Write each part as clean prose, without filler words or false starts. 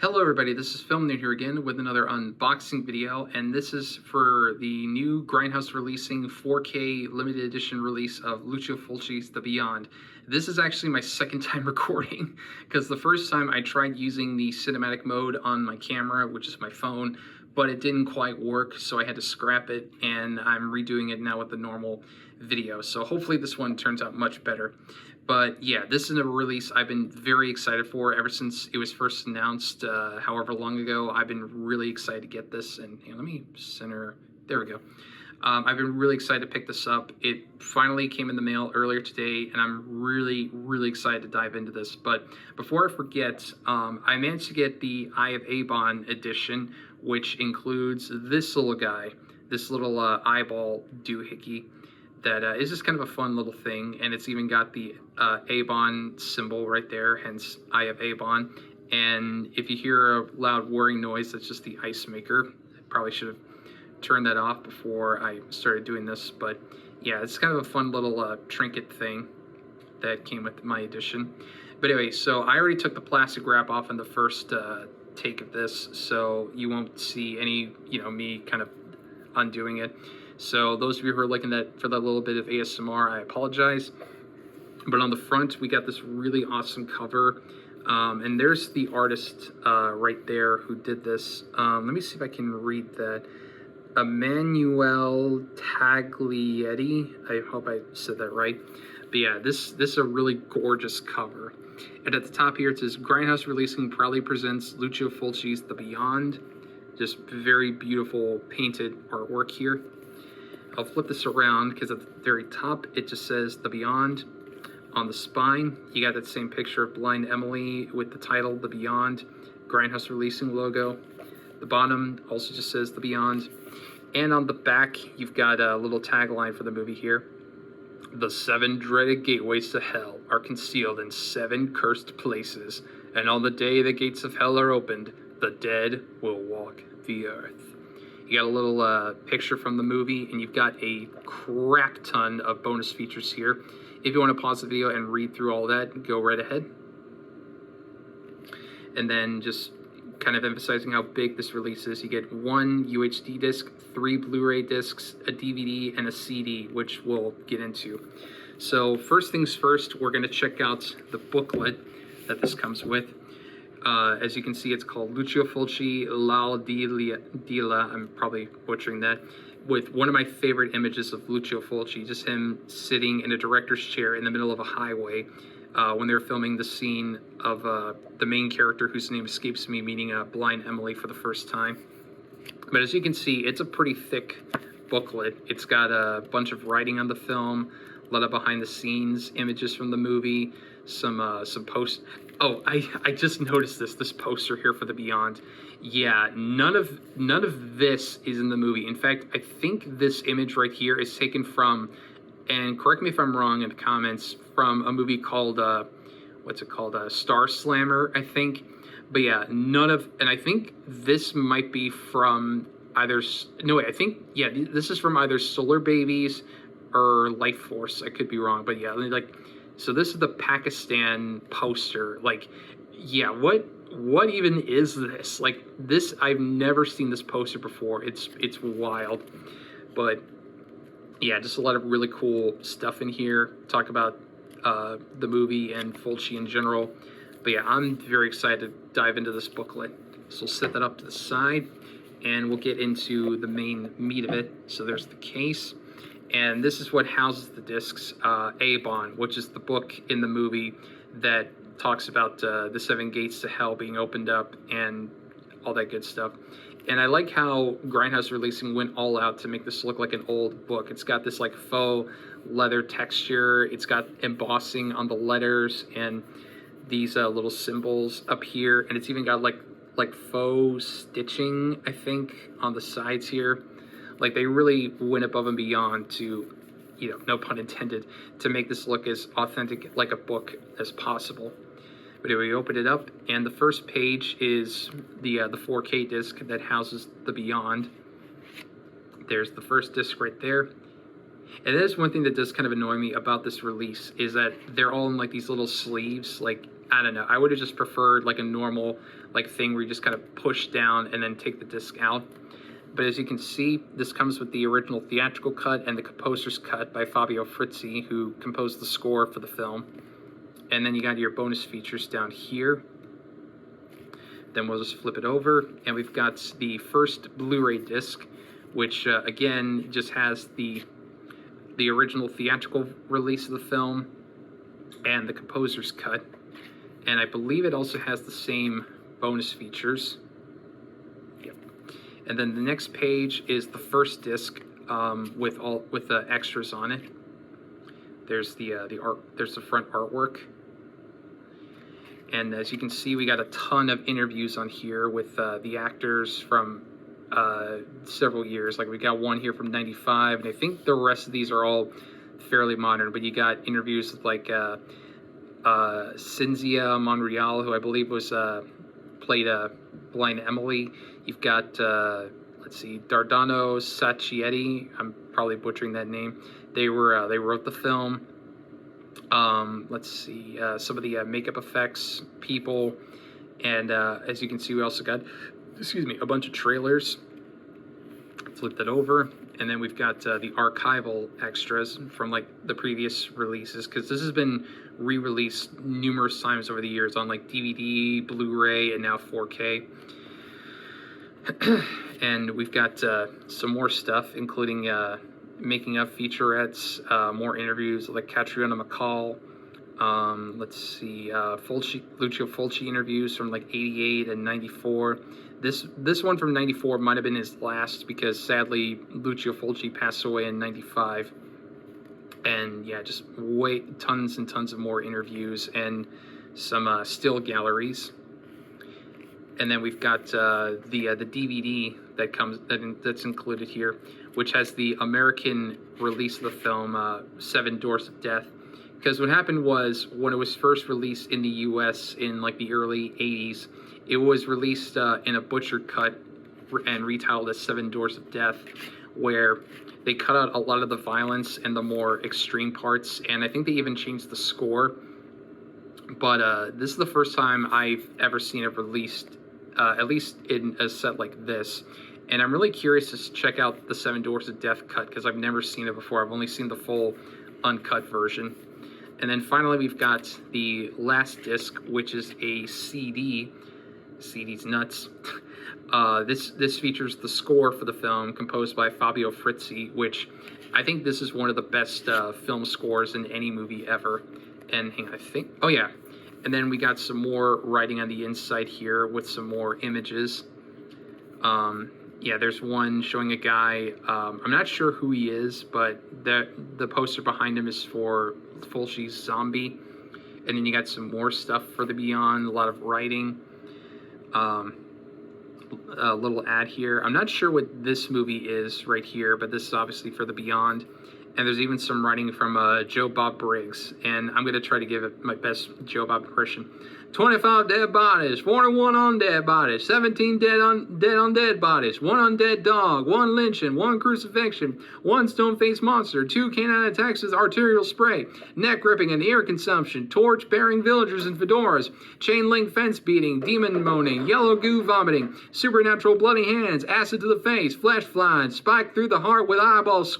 Hello everybody, this is FilmNerd here again with another unboxing video, and this is for the new Grindhouse releasing 4K limited edition release of Lucio Fulci's The Beyond. This is actually my second time recording, because the first time I tried using the cinematic mode on my camera, which is my phone, but it didn't quite work, so I had to scrap it, and I'm redoing it now with the normal video. So hopefully this one turns out much better. But yeah, this is a release I've been very excited for ever since it was first announced, however long ago. I've been really excited to get this, and let me center, there we go. I've been really excited to pick this up. It finally came in the mail earlier today, and I'm really excited to dive into this. But before I forget, I managed to get the Eye of Eibon edition, which includes this little guy, this little eyeball doohickey. That is just kind of a fun little thing, and it's even got the Eibon symbol right there, hence Eye of Eibon. And if you hear a loud whirring noise, that's just the ice maker. I probably should have turned that off before I started doing this, but yeah, it's kind of a fun little trinket thing that came with my edition. But anyway, so I already took the plastic wrap off in the first take of this, so you won't see any, me kind of undoing it. So those of you who are looking for that little bit of ASMR, I apologize. But on the front, we got this really awesome cover. And there's the artist right there who did this. Let me see if I can read that. Emanuele Taglietti. I hope I said that right. But yeah, this is a really gorgeous cover. And at the top here, it says, Grindhouse Releasing proudly presents Lucio Fulci's The Beyond. Just very beautiful painted artwork here. I'll flip this around because at the very top, it just says The Beyond. On the spine, you got that same picture of Blind Emily with the title The Beyond, Grindhouse Releasing logo. The bottom also just says The Beyond. And on the back, you've got a little tagline for the movie here. The 7 dreaded gateways to hell are concealed in 7 cursed places, and on the day the gates of hell are opened, the dead will walk the earth. You got a little picture from the movie, and you've got a crap ton of bonus features here. If you want to pause the video and read through all that, go right ahead. And then just kind of emphasizing how big this release is, you get 1 UHD disc, 3 Blu-ray discs, a DVD, and a CD, which we'll get into. So first things first, we're going to check out the booklet that this comes with. As you can see, it's called Lucio Fulci Dila, I'm probably butchering that, with one of my favorite images of Lucio Fulci, just him sitting in a director's chair in the middle of a highway when they were filming the scene of the main character whose name escapes me, meaning Blind Emily for the first time. But as you can see, it's a pretty thick booklet. It's got a bunch of writing on the film, a lot of behind the scenes images from the movie, some post. Oh, I just noticed this poster here for The Beyond. Yeah, none of this is in the movie. In fact, I think this image right here is taken from, and correct me if I'm wrong in the comments, from a movie called what's it called? Star Slammer, I think. But yeah, and I think this might be from either, no wait, I think, yeah, this is from either Solar Babies or Life Force. I could be wrong, but yeah, like, so this is the Pakistan poster. Like, yeah, what even is this? Like, this, I've never seen this poster before. It's wild. But yeah, just a lot of really cool stuff in here. Talk about the movie and Fulci in general. But yeah, I'm very excited to dive into this booklet. So we'll set that up to the side, and we'll get into the main meat of it. So there's the case. And this is what houses the discs, Eibon, which is the book in the movie that talks about the 7 gates to hell being opened up and all that good stuff. And I like how Grindhouse Releasing went all out to make this look like an old book. It's got this like faux leather texture. It's got embossing on the letters and these little symbols up here. And it's even got like faux stitching, I think, on the sides here. Like, they really went above and beyond to, no pun intended, to make this look as authentic like a book as possible. But anyway, we open it up, and the first page is the 4K disc that houses The Beyond. There's the first disc right there. And that is one thing that does kind of annoy me about this release, is that they're all in like these little sleeves. Like, I don't know. I would have just preferred like a normal like thing where you just kind of push down and then take the disc out. But as you can see, this comes with the original theatrical cut and the composer's cut by Fabio Frizzi, who composed the score for the film. And then you got your bonus features down here. Then we'll just flip it over, and we've got the first Blu-ray disc, which again just has the original theatrical release of the film and the composer's cut. And I believe it also has the same bonus features. Yep. And then the next page is the first disc with the extras on it. There's the art. There's the front artwork. And as you can see, we got a ton of interviews on here with the actors from several years. Like we got one here from '95, and I think the rest of these are all fairly modern. But you got interviews with like Cinzia Monreal, who I believe was played Blind Emily. You've got let's see, Dardano Sacchietti. I'm probably butchering that name. They wrote the film. Let's see, some of the makeup effects people, and as you can see, we also got, a bunch of trailers. Flip that over, and then we've got the archival extras from like the previous releases, because this has been re-released numerous times over the years on like DVD, Blu-ray, and now 4K. And we've got some more stuff, including making of featurettes, more interviews like Catriona McCall. Let's see, Lucio Fulci interviews from like '88 and '94. This one from '94 might have been his last, because sadly Lucio Fulci passed away in '95. And yeah, just tons and tons of more interviews and some still galleries. And then we've got the DVD that's included here, which has the American release of the film, Seven Doors of Death. Because what happened was, when it was first released in the U.S. in like the early '80s, it was released in a butchered cut and retitled as Seven Doors of Death, where they cut out a lot of the violence and the more extreme parts, and I think they even changed the score. But this is the first time I've ever seen it released, at least in a set like this. And I'm really curious to check out the Seven Doors of Death cut, because I've never seen it before. I've only seen the full uncut version. And then finally, we've got the last disc, which is a CD. CD's nuts. This features the score for the film, composed by Fabio Frizzi, which I think this is one of the best film scores in any movie ever. And oh yeah. And then we got some more writing on the inside here with some more images. Yeah, there's one showing a guy. I'm not sure who he is, but the poster behind him is for Fulci's Zombie. And then you got some more stuff for the Beyond, a lot of writing. A little ad here. I'm not sure what this movie is right here, but this is obviously for the Beyond. And there's even some writing from Joe Bob Briggs, and I'm going to try to give it my best Joe Bob impression. 25 dead bodies, 41 undead bodies, 17 dead undead bodies, 1 undead dog, 1 lynching, 1 crucifixion, 1 stone-faced monster, 2 canine attacks with arterial spray, neck ripping and ear consumption, torch-bearing villagers in fedoras, chain-link fence beating, demon moaning, yellow goo vomiting, supernatural bloody hands, acid to the face, flesh flying, spike through the heart with eyeballs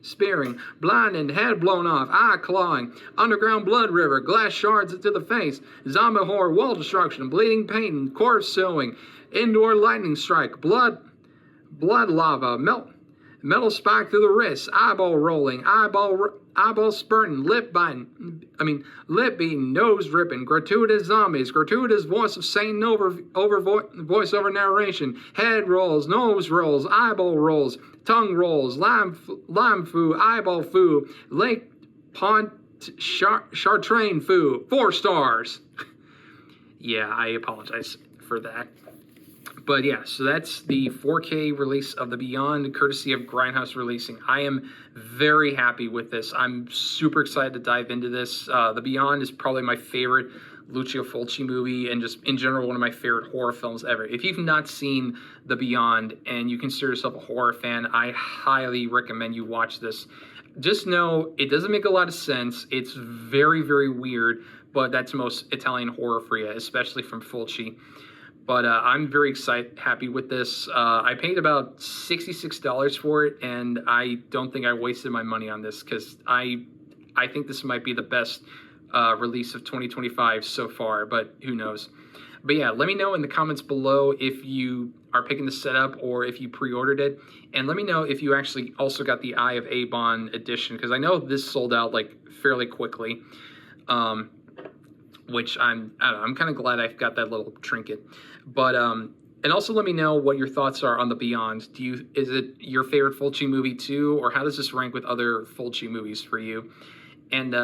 spearing, blinding, head blown off, eye clawing, underground blood river, glass shards to the face, zombie horror, wall destruction, bleeding pain, corpse sewing, indoor lightning strike, blood lava, metal spike through the wrist, eyeball rolling, eyeball spurting, lip beating, nose ripping, gratuitous zombies, gratuitous voice of Satan over voiceover narration, head rolls, nose rolls, eyeball rolls, tongue rolls, lime foo, eyeball foo, Lake Pont Chartrain foo, 4 stars. Yeah, I apologize for that. But yeah, so that's the 4K release of The Beyond, courtesy of Grindhouse Releasing. I am very happy with this. I'm super excited to dive into this. The Beyond is probably my favorite Lucio Fulci movie, and just in general one of my favorite horror films ever. If you've not seen The Beyond and you consider yourself a horror fan, I highly recommend you watch this. Just know it doesn't make a lot of sense. It's very, very weird, but that's most Italian horror for you, especially from Fulci. But I'm very happy with this. I paid about $66 for it, and I don't think I wasted my money on this, because I think this might be the best release of 2025 so far, but who knows. But yeah, let me know in the comments below if you are picking the setup or if you pre-ordered it, and let me know if you actually also got the Eye of Eibon edition, because I know this sold out like fairly quickly. Which I don't know, I'm kind of glad I got that little trinket. But and also let me know what your thoughts are on The Beyond. Is it your favorite Fulci movie too, or how does this rank with other Fulci movies for you? And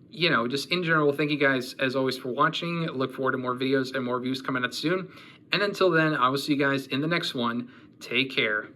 you know, just in general, thank you guys as always for watching. Look forward to more videos and more reviews coming out soon. And until then, I will see you guys in the next one. Take care.